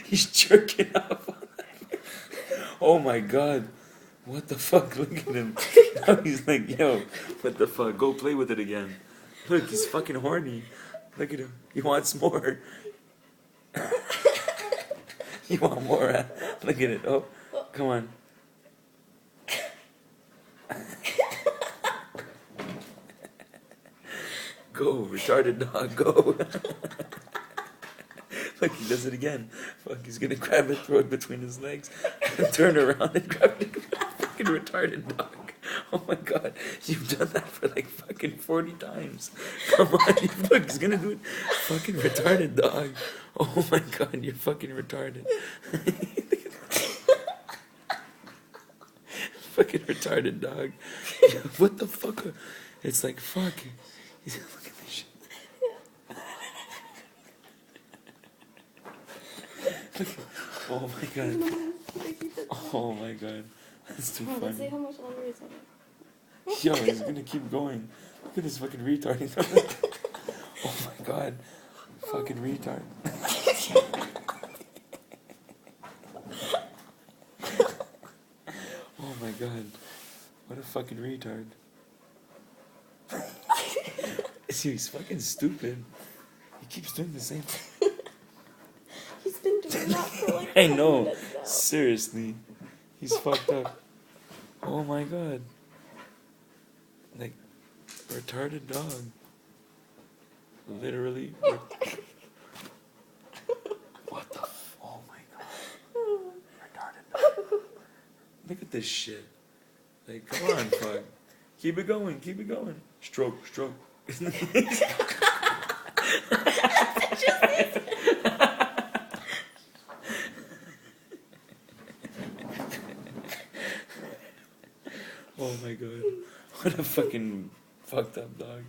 He's jerking off. Oh my god. What the fuck? Look at him. Now he's like, yo, what the fuck? Go play with it again. Look, he's fucking horny. Look at him. He wants more. You want more? Huh? Look at it. Oh, come on. Go, retarded dog, go. Look, he does it again. Fuck, he's gonna grab it, throw it between his legs, and turn around and grab it. Fucking retarded dog. Oh my god, you've done that for like fucking 40 times. Come on, look, he's gonna do it. Fucking retarded dog. Oh my god, you're fucking retarded. Fucking retarded dog. What the fuck? It's like, fuck. Look at this shit. Look. Oh my god. Oh my god. That's too Let's see funny. how much longer he's on it. Yo, he's gonna keep going. Look at this fucking retard. Oh my god. Fucking retard. Oh my god. What a fucking retard. See, he's fucking stupid. He keeps doing the same thing. He's been doing that for like I 10 know. minutes now. Seriously. He's fucked up. Oh my god. Like, retarded dog. Literally. What the oh my god. Retarded dog. Look at this shit. Like, come on, fuck. Keep it going, keep it going. Stroke, stroke. Oh my god. What a fucking fucked up dog.